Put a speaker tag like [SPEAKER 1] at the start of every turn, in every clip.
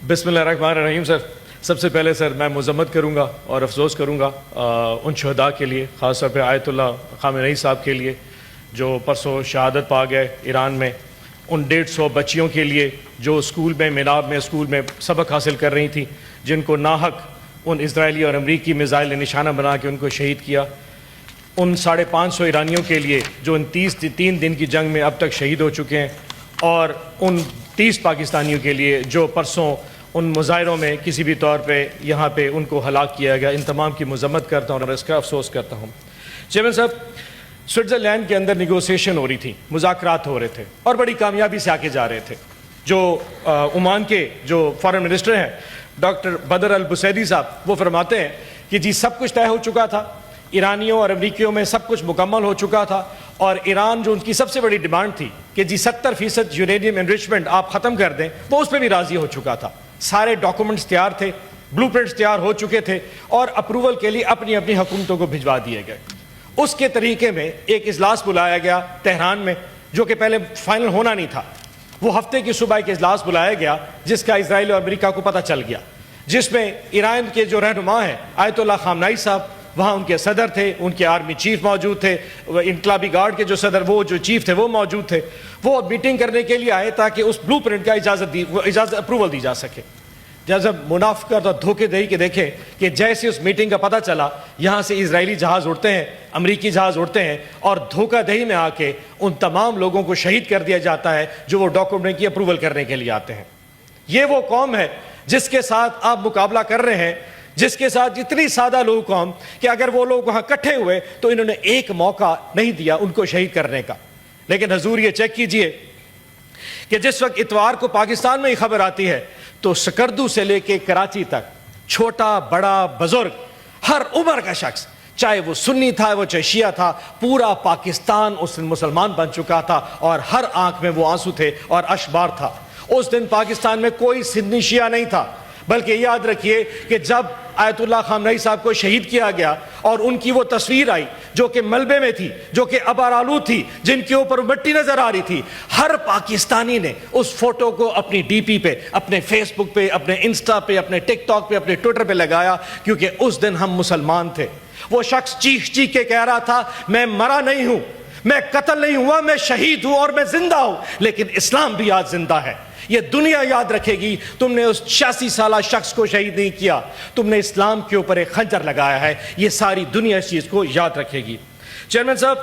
[SPEAKER 1] بسم اللہ الرحمن الرحیم سر. سب سے پہلے سر میں مذمت کروں گا اور افسوس کروں گا ان شہداء کے لیے، خاص طور پہ آیت اللہ خامنئی صاحب کے لیے جو پرسوں شہادت پا گئے ایران میں، ان 150 بچیوں کے لیے جو اسکول میں میناب میں اسکول میں سبق حاصل کر رہی تھیں، جن کو ناحق ان اسرائیلی اور امریکی میزائل نے نشانہ بنا کے ان کو شہید کیا. ان 550 ایرانیوں کے لیے جو ان 3 دن کی جنگ میں اب تک شہید ہو چکے ہیں، اور ان 30 پاکستانیوں کے لیے جو پرسوں ان مظاہروں میں کسی بھی طور پہ یہاں پہ ان کو ہلاک کیا گیا، ان تمام کی مذمت کرتا ہوں اور اس کا افسوس کرتا ہوں. چیئرمین صاحب، سوئٹزرلینڈ کے اندر نیگوسیشن ہو رہی تھی، مذاکرات ہو رہے تھے اور بڑی کامیابی سے آگے جا رہے تھے. جو عمان کے جو فارن منسٹر ہیں ڈاکٹر بدر البصیری صاحب، وہ فرماتے ہیں کہ جی سب کچھ طے ہو چکا تھا، ایرانیوں اور امریکیوں میں سب کچھ مکمل ہو چکا تھا، اور ایران جو ان کی سب سے بڑی ڈیمانڈ تھی کہ جی 70% یورینیم انریچمنٹ آپ ختم کر دیں، وہ اس پہ بھی راضی ہو چکا تھا. سارے ڈاکومنٹس تیار تھے، بلو پرنٹس تیار ہو چکے تھے، اور اپروول کے لیے اپنی اپنی حکومتوں کو بھجوا دیے گئے. اس کے طریقے میں ایک اجلاس بلایا گیا تہران میں، جو کہ پہلے فائنل ہونا نہیں تھا. وہ ہفتے کی صبح ایک اجلاس بلایا گیا جس کا اسرائیل اور امریکہ کو پتہ چل گیا، جس میں ایران کے جو رہنما ہیں آیت اللہ خامنئی صاحب، وہاں ان کے صدر تھے، ان کے آرمی چیف موجود تھے، انقلابی گارڈ کے جو صدر وہ جو چیف تھے وہ موجود تھے. وہ میٹنگ کرنے کے لیے آئے تاکہ اس بلو پرنٹ کا اجازت اپروول دی جا سکے. جب منافقت اور دھوکے دہی کے دیکھیں کہ جیسے اس میٹنگ کا پتہ چلا، یہاں سے اسرائیلی جہاز اڑتے ہیں، امریکی جہاز اڑتے ہیں، اور دھوکہ دہی میں آ کے ان تمام لوگوں کو شہید کر دیا جاتا ہے جو وہ ڈاکومنٹ کی اپروول کرنے کے لیے آتے ہیں. یہ وہ قوم ہے جس کے ساتھ آپ مقابلہ کر رہے ہیں، جس کے ساتھ اتنی سادہ لوگ قوم کہ اگر وہ لوگ وہاں اکٹھے ہوئے تو انہوں نے ایک موقع نہیں دیا ان کو شہید کرنے کا. لیکن حضور یہ چیک کیجئے کہ جس وقت اتوار کو پاکستان میں ہی خبر آتی ہے تو سکردو سے لے کے کراچی تک چھوٹا بڑا بزرگ ہر عمر کا شخص، چاہے وہ سنی تھا وہ چاہے شیعہ تھا، پورا پاکستان اس دن مسلمان بن چکا تھا، اور ہر آنکھ میں وہ آنسو تھے اور اشبار تھا. اس دن پاکستان میں کوئی سنی شیعہ نہیں تھا، بلکہ یاد رکھیے کہ جب آیت اللہ خامنئی صاحب کو شہید کیا گیا اور ان کی وہ تصویر آئی جو کہ ملبے میں تھی، جو کہ ابارآلود تھی، جن کے اوپر مٹی نظر آ رہی تھی، ہر پاکستانی نے اس فوٹو کو اپنی ڈی پی پہ، اپنے فیس بک پہ، اپنے انسٹا پہ، اپنے ٹک ٹاک پہ، اپنے ٹویٹر پہ لگایا، کیونکہ اس دن ہم مسلمان تھے. وہ شخص چیخ چیخ کے کہہ رہا تھا، میں مرا نہیں ہوں، میں قتل نہیں ہوا، میں شہید ہوں اور میں زندہ ہوں، لیکن اسلام بھی آج زندہ ہے. یہ دنیا یاد رکھے گی، تم نے اس 86 سالہ شخص کو شہید نہیں کیا، تم نے اسلام کے اوپر ایک خنجر لگایا ہے. یہ ساری دنیا اس چیز کو یاد رکھے گی. چیئرمین صاحب،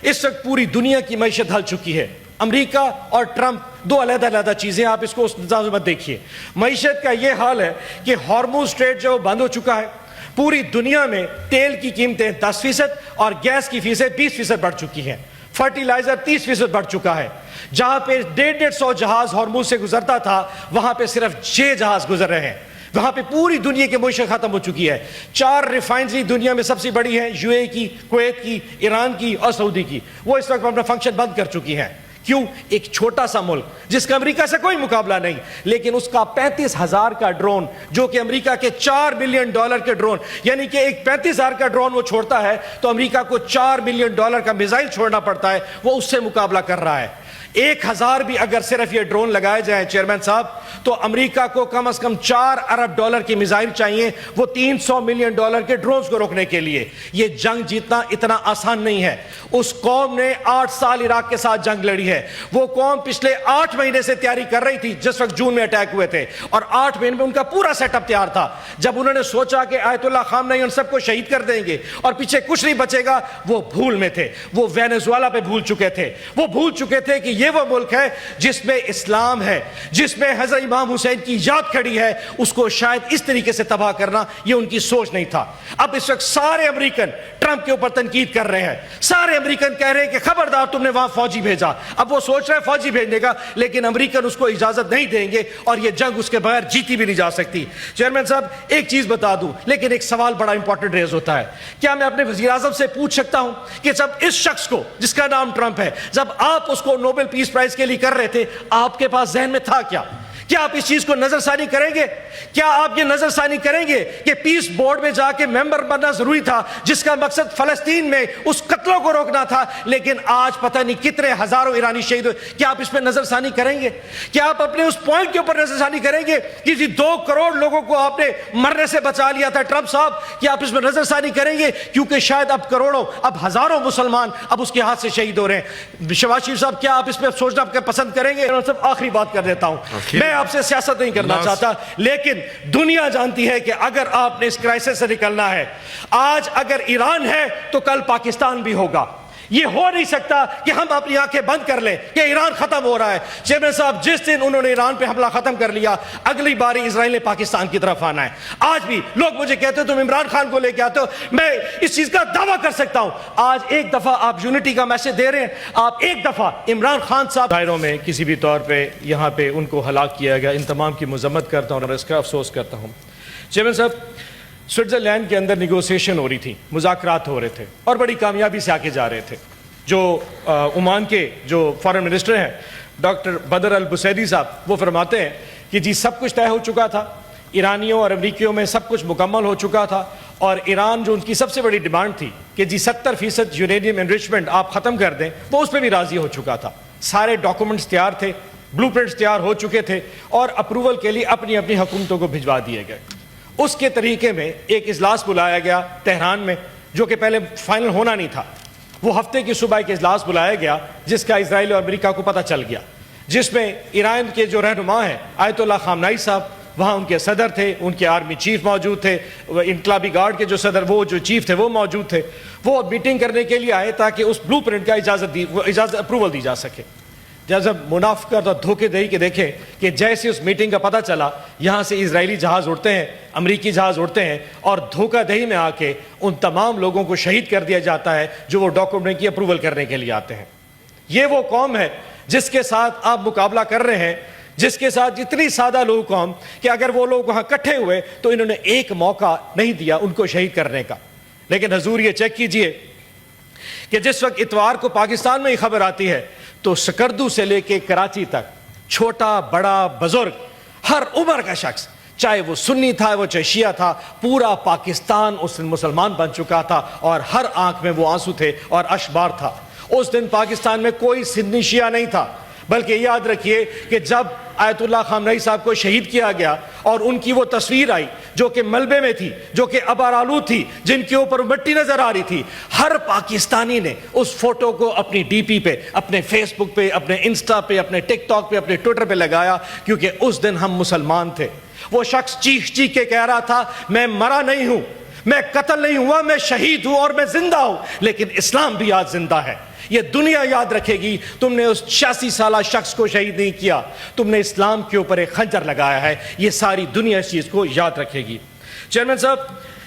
[SPEAKER 1] اس وقت پوری دنیا کی معیشت ہل چکی ہے. امریکہ اور ٹرمپ دو علیحدہ چیزیں، آپ اس کو اس انداز میں دیکھیے. معیشت کا یہ حال ہے کہ ہارموز اسٹریٹ جو بند ہو چکا ہے. پوری دنیا میں تیل کی قیمتیں 10% اور گیس کی فیسیں 20% بڑھ چکی ہیں. فرٹیلائزر 30% بڑھ چکا ہے. جہاں پہ 150 جہاز ہارموز سے گزرتا تھا، وہاں پہ صرف 6 جہاز گزر رہے ہیں. وہاں پہ پوری دنیا کی معیشت ختم ہو چکی ہے. 4 ریفائنری دنیا میں سب سے بڑی ہیں، یو اے کی، کویت کی، ایران کی اور سعودی کی، وہ اس وقت اپنا فنکشن بند کر چکی ہیں. کیوں؟ ایک چھوٹا سا ملک جس کا امریکہ سے کوئی مقابلہ نہیں، لیکن اس کا 35,000 کا ڈرون، جو کہ امریکہ کے $4 بلین کے ڈرون، یعنی کہ ایک 35,000 کا ڈرون وہ چھوڑتا ہے تو امریکہ کو $4 بلین کا میزائل چھوڑنا پڑتا ہے، وہ اس سے مقابلہ کر رہا ہے. 1,000 بھی اگر صرف یہ ڈرون لگائے جائیں چیئرمین صاحب، تو امریکہ کو کم از کم $4 ارب کی میزائل چاہیے، وہ $300 ملین کے ڈرونز کو روکنے کے لیے. یہ جنگ جیتنا اتنا آسان نہیں ہے. اس قوم نے 8 سال عراق کے ساتھ جنگ لڑی ہے. وہ قوم پچھلے 8 مہینے سے تیاری کر رہی تھی جس وقت جون میں اٹیک ہوئے تھے، اور 8 مہینے میں ان کا پورا سیٹ اپ تیار تھا. جب انہوں نے سوچا کہ آیت اللہ خامنئی ان سب کو شہید کر دیں گے اور پیچھے کچھ نہیں بچے گا، وہ بھول میں تھے. وہ وینزویلا پہ بھول چکے تھے. وہ بھول چکے تھے کہ یہ وہ ملک ہے جس میں اسلام ہے، جس میں حضرت امام حسین کی یاد کھڑی ہے. اس کو شاید اس طریقے سے تباہ کرنا یہ ان کی سوچ نہیں تھا. اب اس وقت سارے امریکن ٹرمپ کے اوپر تنقید کر رہے ہیں. سارے امریکن کہہ رہے ہیں کہ خبردار تم نے وہاں فوجی بھیجا. اب وہ سوچ رہے ہیں فوجی بھیجنے کا، لیکن امریکن اس کو اجازت نہیں دیں گے، اور یہ جنگ اس کے بغیر جیتی بھی نہیں جا سکتی. چیئرمین صاحب، ایک چیز بتا دوں، لیکن ایک سوال بڑا امپورٹنٹ ریز ہوتا ہے. کیا میں اپنے وزیر اعظم سے پوچھ سکتا ہوں کہ جب اس شخص کو جس کا نام ٹرمپ ہے، جب آپ اس کو نوبل پیس پرائز کے لیے کر رہے تھے، آپ کے پاس ذہن میں تھا کیا کیا آپ اس چیز کو نظر ثانی کریں گے؟ کیا آپ یہ نظر ثانی کریں گے کہ پیس بورڈ میں جا کے ممبر بننا ضروری تھا جس کا مقصد فلسطین میں اس قتلوں کو روکنا تھا، لیکن آج پتہ نہیں کتنے ہزاروں ایرانی شہید ہوئے؟ کیا آپ اس پہ نظر ثانی کریں گے؟ کیا آپ اپنے اس پوائنٹ کے اوپر نظر ثانی کریں گے کہ 2 کروڑ لوگوں کو آپ نے مرنے سے بچا لیا تھا ٹرمپ صاحب؟ کیا آپ اس پہ نظر ثانی کریں گے؟ کیونکہ شاید اب کروڑوں، اب ہزاروں مسلمان اب اس کے ہاتھ سے شہید ہو رہے ہیں۔ شہباز شریف صاحب، کیا آپ اس پہ سوچنا پسند کریں گے؟ صرف آخری بات کر دیتا ہوں، میں آپ سے سیاست نہیں کرنا چاہتا، لیکن دنیا جانتی ہے کہ اگر آپ نے اس کرائسس سے نکلنا ہے، آج اگر ایران ہے تو کل پاکستان بھی ہوگا۔ یہ ہو نہیں سکتا کہ ہم اپنی آنکھیں بند کر لیں کہ ایران ختم ہو رہا ہے۔ چیئرمین صاحب، جس دن انہوں نے ایران پہ حملہ ختم کر لیا، اگلی باری اسرائیل نے پاکستان کی طرف آنا ہے۔ آج بھی لوگ مجھے کہتے ہیں تم عمران خان کو لے کے آتے ہو، میں اس چیز کا دعویٰ کر سکتا ہوں، آج ایک دفعہ آپ یونٹی کا میسج دے رہے ہیں، آپ ایک دفعہ عمران خان صاحب دائروں میں کسی بھی طور پہ یہاں پہ ان کو ہلاک کیا گیا، ان تمام کی مذمت کرتا ہوں اور اس کا افسوس کرتا ہوں۔ چیئرمین صاحب، سوئٹزرلینڈ کے اندر نیگوسیشن ہو رہی تھی، مذاکرات ہو رہے تھے اور بڑی کامیابی سے آگے جا رہے تھے۔ جو عمان کے جو فارن منسٹر ہیں ڈاکٹر بدر البسیدی صاحب، وہ فرماتے ہیں کہ جی سب کچھ طے ہو چکا تھا، ایرانیوں اور امریکیوں میں سب کچھ مکمل ہو چکا تھا، اور ایران جو ان کی سب سے بڑی ڈیمانڈ تھی کہ جی 70% یورینیم انریچمنٹ آپ ختم کر دیں، وہ اس پہ بھی راضی ہو چکا تھا۔ سارے ڈاکومنٹس تیار تھے، بلو پرنٹس تیار ہو چکے تھے اور اپروول کے لیے اپنی اپنی حکومتوں کو بھجوا دیے گئے۔ اس کے طریقے میں ایک اجلاس بلایا گیا تہران میں، جو کہ پہلے فائنل ہونا نہیں تھا۔ وہ ہفتے کی صبح ایک اجلاس بلایا گیا جس کا اسرائیل اور امریکہ کو پتہ چل گیا، جس میں ایران کے جو رہنما ہیں آیت اللہ خامنائی صاحب، وہاں ان کے صدر تھے، ان کے آرمی چیف موجود تھے، انقلابی گارڈ کے جو صدر، وہ جو چیف تھے وہ موجود تھے۔ وہ میٹنگ کرنے کے لیے آئے تاکہ اس بلو پرنٹ کا اجازت اپروول دی جا سکے۔ جب منافقت اور دھوکے دہی کے دیکھیں کہ جیسے اس میٹنگ کا پتہ چلا، یہاں سے اسرائیلی جہاز اڑتے ہیں، امریکی جہاز اڑتے ہیں اور دھوکہ دہی میں آ کے ان تمام لوگوں کو شہید کر دیا جاتا ہے جو وہ ڈاکومنٹ کی اپروول کرنے کے لیے آتے ہیں۔ یہ وہ قوم ہے جس کے ساتھ آپ مقابلہ کر رہے ہیں، جس کے ساتھ اتنی سادہ لوگ قوم کہ اگر وہ لوگ وہاں اکٹھے ہوئے تو انہوں نے ایک موقع نہیں دیا ان کو شہید کرنے کا۔ لیکن حضور یہ چیک کیجئے کہ جس وقت اتوار کو پاکستان میں یہ خبر آتی ہے تو سکردو سے لے کے کراچی تک چھوٹا بڑا بزرگ ہر عمر کا شخص، چاہے وہ سنی تھا وہ چاہے شیعہ تھا، پورا پاکستان اس دن مسلمان بن چکا تھا اور ہر آنکھ میں وہ آنسو تھے اور اشبار تھا۔ اس دن پاکستان میں کوئی سنی شیعہ نہیں تھا، بلکہ یاد رکھیے کہ جب آیت اللہ خامنئی صاحب کو شہید کیا گیا اور ان کی وہ تصویر آئی جو کہ ملبے میں تھی، جو کہ ابارآلود تھی، جن کے اوپر مٹی نظر آ رہی تھی، ہر پاکستانی نے اس فوٹو کو اپنی ڈی پی پہ، اپنے فیس بک پہ، اپنے انسٹا پہ، اپنے ٹک ٹاک پہ، اپنے ٹویٹر پہ لگایا، کیونکہ اس دن ہم مسلمان تھے۔ وہ شخص چیخ چیخ کے کہہ رہا تھا، میں مرا نہیں ہوں، میں قتل نہیں ہوا، میں شہید ہوں اور میں زندہ ہوں، لیکن اسلام بھی آج زندہ ہے۔ یہ دنیا یاد رکھے گی، تم نے اس 86 سالہ شخص کو شہید نہیں کیا، تم نے اسلام کے اوپر ایک خنجر لگایا ہے۔ یہ ساری دنیا اس چیز کو یاد رکھے گی۔ چیئرمین صاحب،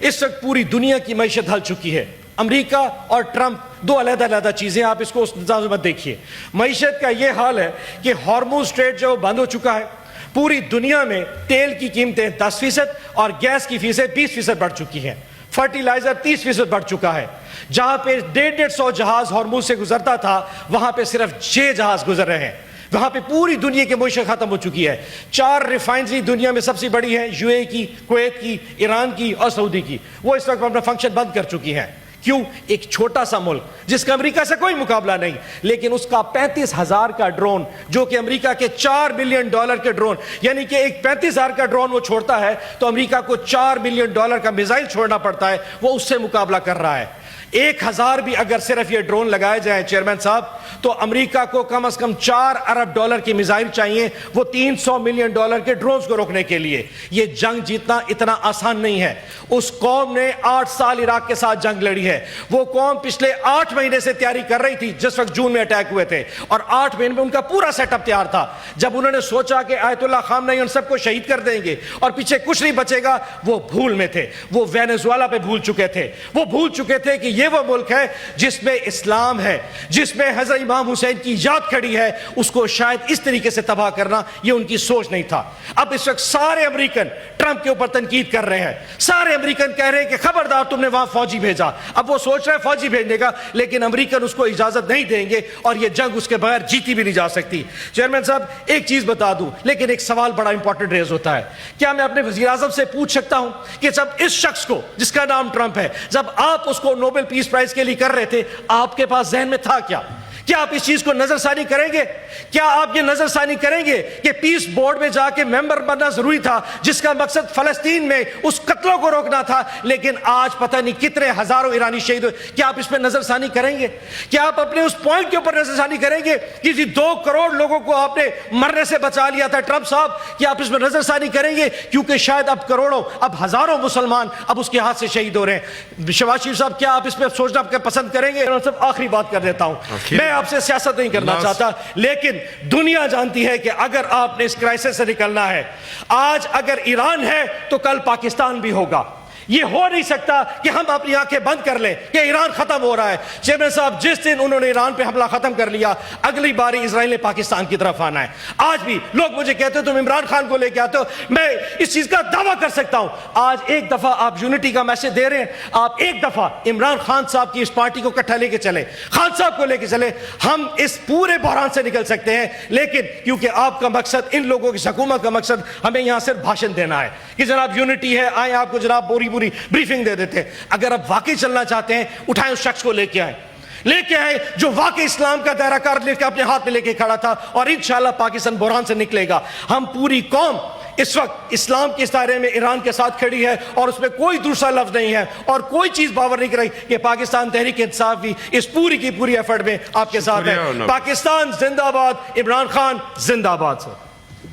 [SPEAKER 1] اس وقت پوری دنیا کی معیشت ہل چکی ہے۔ امریکہ اور ٹرمپ دو علیحدہ علیحدہ چیزیں، آپ اس کو اس انداز میں دیکھیے۔ معیشت کا یہ حال ہے کہ ہارموز اسٹریٹ جو بند ہو چکا ہے، پوری دنیا میں تیل کی قیمتیں 10% اور گیس کی فیسیں 20% بڑھ چکی ہیں، فرٹیلائزر 30% بڑھ چکا ہے۔ جہاں پہ 150 جہاز ہارموز سے گزرتا تھا، وہاں پہ صرف 6 جہاز گزر رہے ہیں۔ وہاں پہ پوری دنیا کی معیشت ختم ہو چکی ہے۔ 4 ریفائنری دنیا میں سب سے بڑی ہیں، یو اے کی، کویت کی، ایران کی اور سعودی کی، وہ اس وقت اپنا فنکشن بند کر چکی ہیں۔ کیوں؟ ایک چھوٹا سا ملک جس کا امریکہ سے کوئی مقابلہ نہیں، لیکن اس کا 35,000 کا ڈرون، جو کہ امریکہ کے $4 بلین کے ڈرون، یعنی کہ ایک 35,000 کا ڈرون وہ چھوڑتا ہے تو امریکہ کو $4 بلین کا میزائل چھوڑنا پڑتا ہے، وہ اس سے مقابلہ کر رہا ہے۔ 1,000 بھی اگر صرف یہ ڈرون لگائے جائیں چیئرمین صاحب، تو امریکہ کو کم از کم $4 ارب کی میزائل چاہیے، وہ $300 ملین کے ڈرونز کو روکنے کے لیے۔ یہ جنگ جیتنا اتنا آسان نہیں ہے۔ اس قوم نے 8 سال عراق کے ساتھ جنگ لڑی ہے۔ وہ قوم پچھلے 8 مہینے سے تیاری کر رہی تھی، جس وقت جون میں اٹیک ہوئے تھے، اور 8 مہینے میں ان کا پورا سیٹ اپ تیار تھا۔ جب انہوں نے سوچا کہ آیت اللہ خامنئی ان سب کو شہید کر دیں گے اور پیچھے کچھ نہیں بچے گا، وہ بھول میں تھے۔ وہ وینزویلا پہ بھول چکے تھے، وہ بھول چکے تھے کہ
[SPEAKER 2] یہ وہ ملک ہے جس میں اسلام ہے, جس میں حضرت امام حسین کی یاد کھڑی ہے, اس کو شاید اس طریقے سے تباہ کرنا یہ ان کی سوچ نہیں تھا. اب اس وقت سارے امریکن ٹرمپ کے اوپر تنقید کر رہے ہیں, سارے امریکن کہہ رہے ہیں کہ خبردار تم نے وہاں فوجی بھیجا. اب وہ سوچ رہے ہیں فوجی بھیجنے کا, لیکن امریکن اس کو اجازت نہیں دیں گے اور یہ جنگ اس کے بغیر جیتی بھی نہیں جا سکتی. چیئرمین صاحب ایک چیز بتا دوں, لیکن ایک سوال بڑا امپورٹنٹ ریز ہوتا ہے. کیا میں اپنے وزیر اعظم سے پوچھ سکتا ہوں کہ جب اس شخص کو جس کا نام ٹرمپ ہے, جب آپ اس کو نوبل پیس پرائز کے لیے کر رہے تھے, آپ کے پاس ذہن میں تھا کیا؟ کیا آپ اس چیز کو نظر ثانی کریں گے؟ کیا آپ یہ نظر ثانی کریں گے کہ پیس بورڈ میں جا کے ممبر بننا ضروری تھا جس کا مقصد فلسطین میں اس قتلوں کو روکنا تھا, لیکن آج پتہ نہیں کتنے ہزاروں ایرانی شہید ہوئے؟ کیا آپ اس پہ نظر ثانی کریں گے؟ کیا آپ اپنے اس پوائنٹ کے اوپر نظر ثانی کریں گے کہ 2 کروڑ لوگوں کو آپ نے مرنے سے بچا لیا تھا ٹرمپ صاحب؟ کیا آپ اس پہ نظر ثانی کریں گے؟ کیونکہ شاید اب کروڑوں, اب ہزاروں مسلمان اب اس کے ہاتھ سے شہید ہو رہے ہیں. شہباز شریف صاحب کیا آپ اس پہ سوچنا پسند کریں گے؟ آخری بات کر دیتا ہوں, میں آپ سے سیاست نہیں کرنا چاہتا, لیکن دنیا جانتی ہے کہ اگر آپ نے اس کرائسس سے نکلنا ہے, آج اگر ایران ہے تو کل پاکستان بھی ہوگا. یہ ہو نہیں سکتا کہ ہم اپنی آنکھیں بند کر لیں کہ ایران ختم ہو رہا ہے. چیئرمین صاحب جس دن انہوں نے ایران پہ حملہ ختم کر لیا, اگلی باری اسرائیل نے پاکستان کی طرف آنا ہے. آج بھی لوگ مجھے کہتے ہیں تم عمران خان کو لے کے آتے ہو, میں اس چیز کا دعویٰ کر سکتا ہوں آج ایک دفعہ آپ یونٹی کا میسج دے رہے ہیں, آپ ایک دفعہ عمران خان صاحب کی اس پارٹی کو اکٹھا لے کے چلے, خان صاحب کو لے کے چلے, ہم اس پورے بحران سے نکل سکتے ہیں. لیکن کیونکہ آپ کا مقصد, ان لوگوں کی حکومت کا مقصد ہمیں یہاں صرف بھاشن دینا ہے کہ جناب یونٹی ہے, آئیں آپ کو جناب پوری بریفنگ دے دیتے. اگر آپ واقعی چلنا چاہتے ہیں, اٹھائیں اس شخص کو لے کے آئیں جو واقعی اسلام کا دائرہ کار لے کے اپنے ہاتھ میں لے کے کھڑا تھا, اور انشاءاللہ پاکستان بحران سے نکلے گا. ہم پوری قوم اس وقت اسلام کے اس دائرے میں ایران کے ساتھ کھڑی ہے, اور اس میں کوئی دوسرا لفظ نہیں ہے, اور کوئی چیز باور نہیں کر رہی کہ پاکستان تحریک انصاف بھی اس پوری کی پوری ایفرٹ میں آپ کے ساتھ ہے. پاکستان زندہ باد, عمران خان زندہ باد.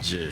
[SPEAKER 3] جی